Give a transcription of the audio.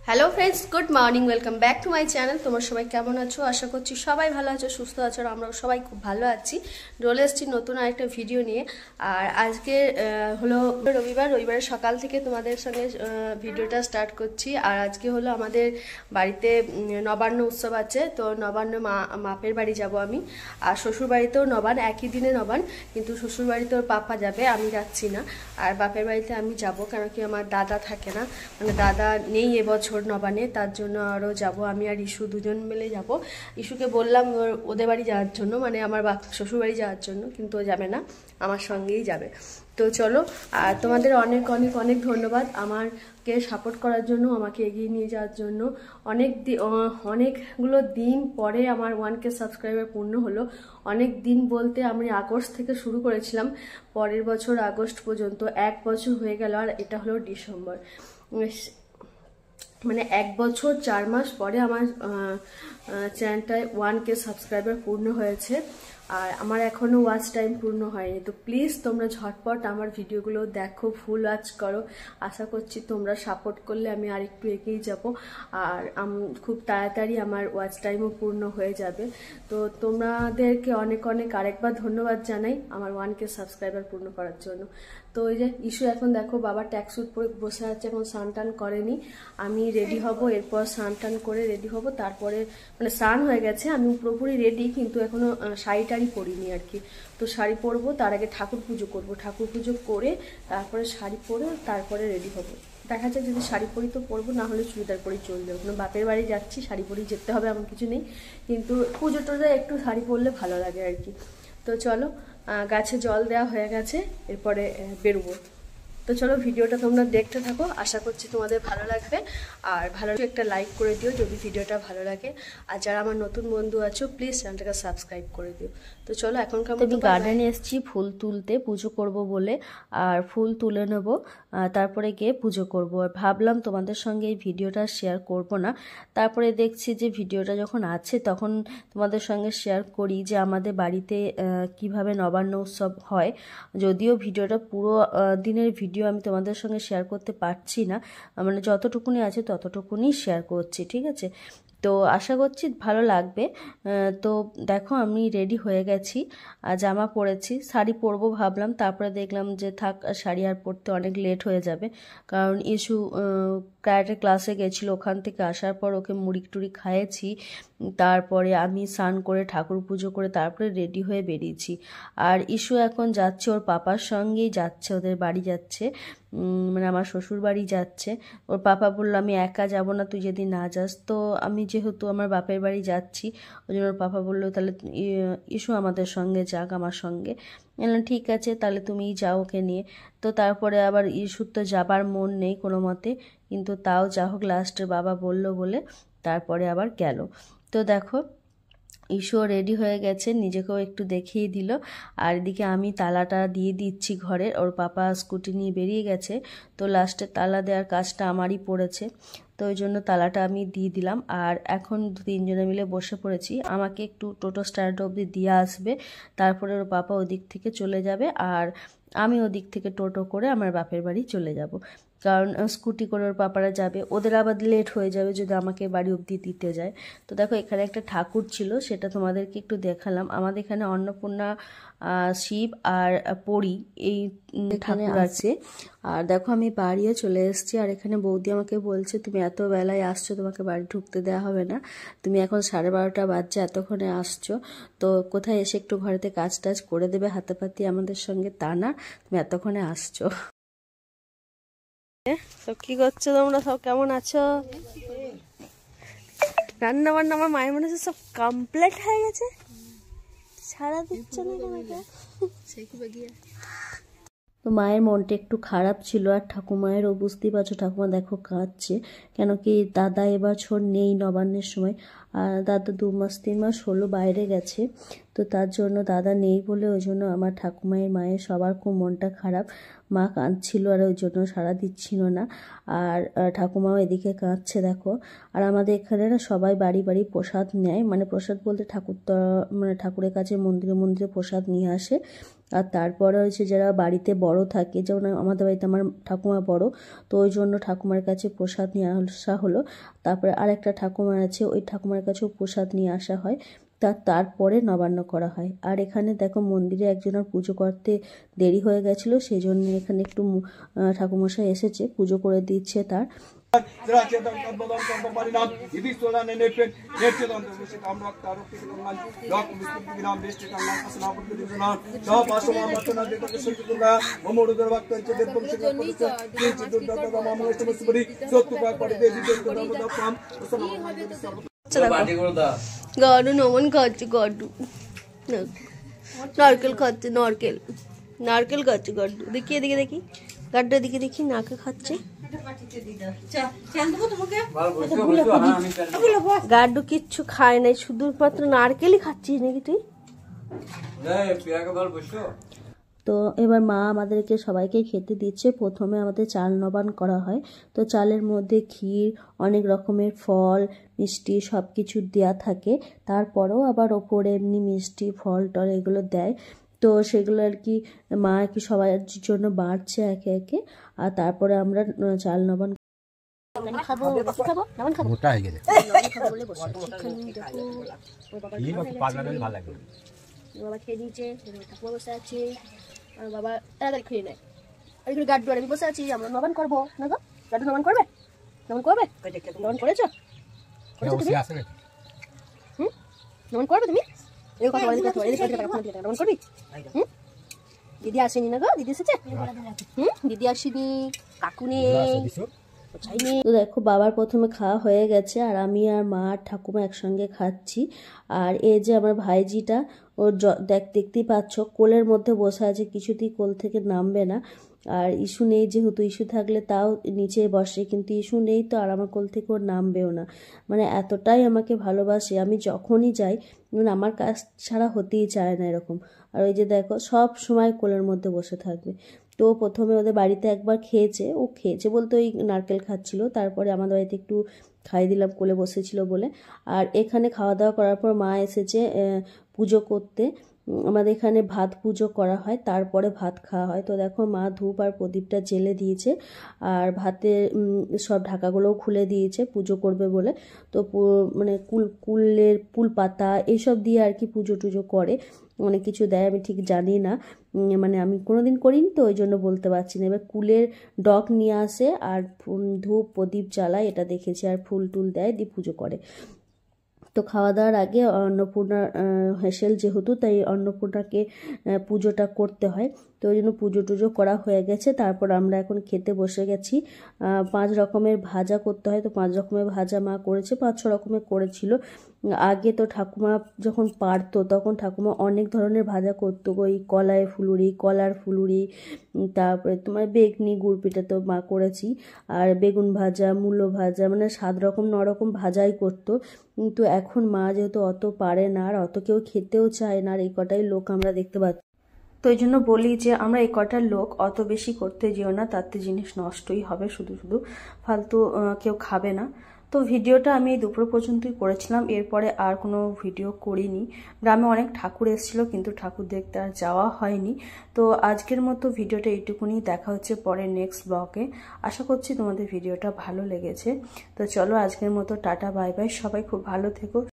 Hello friends, good morning, welcome back to my channel. তোমরা সবাই কেমন আছো? আশা করছি সবাই ভালো আছো, সুস্থ আছো। আর আমরাও সবাই খুব ভালো আছি। চলে এসেছি নতুন আরেকটা ভিডিও নিয়ে। আর আজকে হলো রবিবারের সকাল থেকে তোমাদের সঙ্গে ভিডিওটা স্টার্ট করছি। আর আজকে হলো আমাদের বাড়িতে নবান্ন উৎসব আছে। তো নবান্ন মাপের বাড়ি যাব আমি। আর শ্বশুর বাড়িতেও নবান্ন, একই দিনে নবান্ন, কিন্তু শ্বশুর বাড়িতে ওর পাপা যাবে, আমি যাচ্ছি না। আর বাপের বাড়িতে আমি যাব, কেন কি আমার দাদা থাকে না, মানে দাদা নেই এবছর নবানে, তার জন্য আরও যাব। আমি আর ইস্যু দুজন মিলে যাব। ইস্যুকে বললাম ওদের বাড়ি যাওয়ার জন্য, মানে আমার শ্বশুর বাড়ি যাওয়ার জন্য, কিন্তু ও যাবে না, আমার সঙ্গেই যাবে। তো চলো, আর তোমাদের অনেক অনেক অনেক ধন্যবাদ আমাকে সাপোর্ট করার জন্য, আমাকে এগিয়ে নিয়ে যাওয়ার জন্য। অনেকগুলো দিন পরে আমার 1K সাবস্ক্রাইবার পূর্ণ হলো। অনেক দিন বলতে আমি আগস্ট থেকে শুরু করেছিলাম, পরের বছর আগস্ট পর্যন্ত 1 বছর হয়ে গেল। আর এটা হলো ডিসেম্বর, মানে 1 বছর 4 মাস পরে আমার চ্যানেলটায় 1K সাবস্ক্রাইবার পূর্ণ হয়েছে। আর আমার এখনও ওয়াচ টাইম পূর্ণ হয়নি। তো প্লিজ তোমরা ঝটপট আমার ভিডিওগুলো দেখো, ফুল ওয়াচ করো। আশা করছি তোমরা সাপোর্ট করলে আমি আরেকটু এগিয়ে যাব, আর খুব তাড়াতাড়ি আমার ওয়াচ টাইমও পূর্ণ হয়ে যাবে। তো তোমাদেরকে অনেক অনেক আরেকবার ধন্যবাদ জানাই আমার 1K সাবস্ক্রাইবার পূর্ণ করার জন্য। তো এই যে ইস্যু এখন দেখো, বাবা ট্যাক্স স্যুট পরে বসে আছে, এখন স্নান টান করেনি। আমি রেডি হব, এরপর স্নান টান করে রেডি হব, তারপরে মানে স্নান হয়ে গেছে, আমি পুরোপুরি রেডি, কিন্তু এখনো শাড়ি টাড়ি পরিনি আর কি। তো শাড়ি পরবো, তার আগে ঠাকুর পুজো করবো, ঠাকুর পুজো করে তারপরে শাড়ি পরে তারপরে রেডি হব। দেখা যায় যদি শাড়ি পরি তো পরবো, না হলে চুড়িদার পরেই চলবে। ওখানে বাপের বাড়ি যাচ্ছি, শাড়ি পরেই যেতে হবে এমন কিছু নেই, কিন্তু পুজো টোজো একটু শাড়ি পরলে ভালো লাগে আর কি। তো চলো, গাছে জল দেওয়া হয়ে গেছে, এরপরে বেরোবো। তো চলো, ভিডিওটা তোমরা দেখতে থাকো, আশা করছি তোমাদের ভালো লাগবে। আর ভালো লাগলে একটা লাইক করে দিও যদি ভিডিওটা ভালো লাগে। আর যারা আমার নতুন বন্ধু আছো, প্লিজ চ্যানেলটাকে সাবস্ক্রাইব করে দিও। তো চলো, এখনকার মতো আমি গার্ডেনে এসেছি ফুল তুলতে, পুজো করব বলে। আর ফুল তুলে নেব, তারপরে গিয়ে পুজো করব। আর ভাবলাম তোমাদের সঙ্গে এই ভিডিওটা শেয়ার করব না, তারপরে দেখছি যে ভিডিওটা যখন আছে তখন তোমাদের সঙ্গে শেয়ার করি যে আমাদের বাড়িতে কিভাবে নবান্ন উৎসব হয়। যদিও ভিডিওটা পুরো দিনের ভিডিও আমি তোমাদের সঙ্গে শেয়ার করতে পারছি না, মানে যতটুকুনি আছে ততটুকুনি শেয়ার করছি, ঠিক আছে? তো আশা করছি ভালো লাগবে। তো দেখো, আমি রেডি হয়ে গেছি, জামা পরেছি, শাড়ি পরবো ভাবলাম, তারপরে দেখলাম যে থাক, শাড়ি আর পরতে অনেক লেট হয়ে যাবে। কারণ ইস্যু ক্যারাটে ক্লাসে গেছিলো, ওখান থেকে আসার পর ওকে মুড়ি টুড়ি খাইয়েছি, তারপরে আমি স্নান করে ঠাকুর পুজো করে তারপরে রেডি হয়ে বেরিয়েছি। আর ইস্যু এখন যাচ্ছে ওর পাপার সঙ্গেই যাচ্ছে, ওদের বাড়ি যাচ্ছে, মানে আমার শ্বশুর বাড়ি যাচ্ছে। ওর পাপা বললো আমি একা যাব না, তুই যদি না যাস। তো আমি যেহেতু আমার বাপের বাড়ি যাচ্ছি, ওই জন্য ওর পাপা বললো তাহলে ইস্যু আমাদের সঙ্গে যাক, আমার সঙ্গে। বললাম ঠিক আছে, তাহলে তুমিই যাও ওকে নিয়ে। তো তারপরে আবার ইস্যুর তো যাবার মন নেই কোনো মতে, কিন্তু তাও যা হোক লাস্টে বাবা বললো বলে তারপরে আবার গেল। তো দেখো, ইস্যু রেডি হয়ে গেছে, নিজেকেও একটু দেখিয়ে দিল। আর এদিকে আমি তালাটা দিয়ে দিচ্ছি ঘরের, ওর পাপা স্কুটি নিয়ে বেরিয়ে গেছে, তো লাস্টে তালা দেওয়ার কাজটা আমারই পড়েছে। তো ওই জন্য তালাটা আমি দিয়ে দিলাম। আর এখন 3জনে মিলে বসে পড়েছি, আমাকে একটু টোটো স্ট্যান্ড অবধি দিয়ে আসবে, তারপরে ওর পাপা ওদিক থেকে চলে যাবে, আর আমি ওদিক থেকে টোটো করে আমার বাপের বাড়ি চলে যাব। কারণ স্কুটি করে ওর পাপারা যাবে, ওদের আবার লেট হয়ে যাবে যদি আমাকে বাড়ি অবধি দিতে যায়। তো দেখো, এখানে একটা ঠাকুর ছিল, সেটা তোমাদেরকে একটু দেখালাম। আমাদের এখানে অন্নপূর্ণা, শিব আর পরি এই ঠাকুর আছে। আর দেখো, আমি বাড়িও চলে এসেছি। আর এখানে বৌদি আমাকে বলছে তুমি এত বেলায় আসছো, তোমাকে বাড়ি ঢুকতে দেওয়া হবে না, তুমি এখন 12:30 বাজছে, এতক্ষণে আসছো, তো কোথায় এসে একটু ঘরেতে কাজ টাজ করে দেবে হাতাপাতি আমাদের সঙ্গে, তা না তুমি এতক্ষণে আসছো। তো কি করছো তোমরা, সব কেমন আছো? রান্না বান্না আমার মায়ের মনে হচ্ছে সব কমপ্লিট হয়ে গেছে, সারা দিচ্ছে না কেন? তো মায়ের মনটা একটু খারাপ ছিল, আর ঠাকুমায়েরও, বুঝতেই পারছো, ঠাকুমা দেখো কাঁদছে, কেন কি দাদা এবছর নেই নবান্নের সময়। আর দাদা 2 মাস 3 মাস হলো বাইরে গেছে, তো তার জন্য দাদা নেই বলে ওই জন্য আমার ঠাকুমায়ের, মায়ের সবার খুব মনটা খারাপ। মা কাঁদছিল আর ওই জন্য সাড়া দিচ্ছিল না। আর ঠাকুমাও এদিকে কাঁদছে দেখো। আর আমাদের এখানে না সবাই বাড়ি বাড়ি প্রসাদ নেয়, মানে প্রসাদ বলতে মানে ঠাকুরের কাছে মন্দিরে মন্দিরে প্রসাদ নিয়ে আসে। আর তারপরে হচ্ছে যারা বাড়িতে বড় থাকে, যেমন আমাদের বাড়িতে আমার ঠাকুমা বড়, তো ওই জন্য ঠাকুমার কাছে প্রসাদ নিয়ে আসা হলো। তারপরে আরেকটা ঠাকুমা আছে, ওই ঠাকুমার কাছেও প্রসাদ নিয়ে আসা হয়। তারপরে নবান্ন করা হয়। আর এখানে দেখো মন্দিরে একজনের পুজো করতে দেরি হয়ে গেছিলো, সেই জন্য এখানে একটু ঠাকুমশাই এসেছে, পুজো করে দিচ্ছে তার। গাডু নমন খাচ্ছে, গাডু নারকেল খাচ্ছে, নারকেল খাচ্ছে গাড্ডু। দেখি এদিকে দেখি, গাড্ডু এদিকে দেখি, নারকেল খাচ্ছে। গাড্ডু কিচ্ছু খায় নাই, শুধুমাত্র নারকেলই খাচ্ছিস নাকি তুই? তো এবার মা আমাদেরকে সবাইকে খেতে দিচ্ছে। প্রথমে আমাদের চাল নবান করা হয়, তো চালের মধ্যে ক্ষীর, অনেক রকমের ফল, মিষ্টি সব কিছু দেওয়া থাকে। তারপরেও আবার ওপরে এমনি মিষ্টি ফল টল এগুলো দেয়। তো সেগুলো আর কি মা আর কি সবার জন্য বাড়ছে একে একে। আর তারপরে আমরা চাল নবান বাবা খেয়ে দিয়েছে, ঠাকুমা বসে আছে, আর বাবা তাড়াতাড়ি খেয়ে নেয়। আর এখানে গাড্ডু আর আমি বসে আছি, আমরা নবান করবো না গো? গাড্ডু নবান করবে? নবান করবে? নবান করেছো? নবান করবে তুমি? নবান করবি? দিদি আসেনি না গো? দিদি এসেছে? দিদি আসেনি, কাকু নেই। তো দেখো বাবার প্রথমে খাওয়া হয়ে গেছে, আর আমি আর মা আর ঠাকুমা একসঙ্গে খাচ্ছি। আর এই যে আমার ভাইজিটা, ওর দেখতেই পাচ্ছ কোলের মধ্যে বসে আছে, কিছুতেই কোল থেকে নামবে না। আর ইস্যু নেই, যেহেতু ইস্যু থাকলে তাও নিচে বসে, কিন্তু ইস্যু নেই তো, আর আমার কোল থেকে ওর নামবেও না। মানে এতটাই আমাকে ভালোবাসে, আমি যখনই যাই মানে আমার কাজ ছাড়া হতেই চায় না এরকম। আর ওই যে দেখো সব সময় কোলের মধ্যে বসে থাকবে। তো প্রথমে ওদের বাড়িতে একবার খেয়েছে, ও খেয়েছে বলতে ওই নারকেল খাচ্ছিল, তারপরে আমাদের বাড়িতে একটু খাইয়ে দিলাম কোলে বসেছিল বলে। আর এখানে খাওয়া দাওয়া করার পর মা এসেছে পুজো করতে। আমাদের এখানে ভাত পুজো করা হয়, তারপরে ভাত খাওয়া হয়। তো দেখো মা ধূপ আর প্রদীপটা জ্বেলে দিয়েছে, আর ভাতের সব ঢাকাগুলোও খুলে দিয়েছে পুজো করবে বলে। তো মানে কুলের ফুল পাতা এইসব দিয়ে আর কি পুজো টুজো করে, অনেক কিছু দেয়, আমি ঠিক জানি না, মানে আমি কোনোদিন করিনি তো ওই জন্য বলতে পারছি না। এবার কুলের ডগ নিয়ে আসে আর ধূপ প্রদীপ জ্বালায়, এটা দেখেছি, আর ফুল টুল দেয়, দিয়ে পুজো করে। তো খাওয়া দাওয়ার আগে অন্নপূর্ণা হেসেল যেহেতু, তাই অন্নপূর্ণাকে পুজোটা করতে হয়, তো ওই জন্য পুজো টুজো করা হয়ে গেছে। তারপর আমরা এখন খেতে বসে গেছি। 5 রকমের ভাজা করতে হয়, তো 5 রকমের ভাজা মা করেছে, 5-6 রকমের করেছিল। আগে তো ঠাকুমা যখন পারতো তখন ঠাকুমা অনেক ধরনের ভাজা করতো, ওই কলার ফুলুরি, তারপরে তোমার বেগনি গুড় পিঠা তো মা করেছি, আর বেগুন ভাজা, মূলো ভাজা, মানে 7 রকম 9 রকম ভাজাই করতো। কিন্তু এখন মা যেহেতু অত পারে না, আর অত কেউ খেতেও চায় না, আর এই কটাই লোক আমরা দেখতে পাচ্ছি। তো এই জন্য বলি যে আমরা এই কটার লোক অত বেশি করতে যেও না, তাতে জিনিস নষ্টই হবে, শুধু ফালতু কেউ খাবে না। তো ভিডিওটা আমি দুপুর পর্যন্তই করেছিলাম, এরপরে আর কোনো ভিডিও করিনি। গ্রামে অনেক ঠাকুর এসেছিলো, কিন্তু ঠাকুর দেখতে আর যাওয়া হয়নি। তো আজকের মতো ভিডিওটা এইটুকুনি, দেখা হচ্ছে পরে নেক্সট ব্লগে। আশা করছি তোমাদের ভিডিওটা ভালো লেগেছে। তো চলো আজকের মতো টাটা বাই বাই, সবাই খুব ভালো থেকো।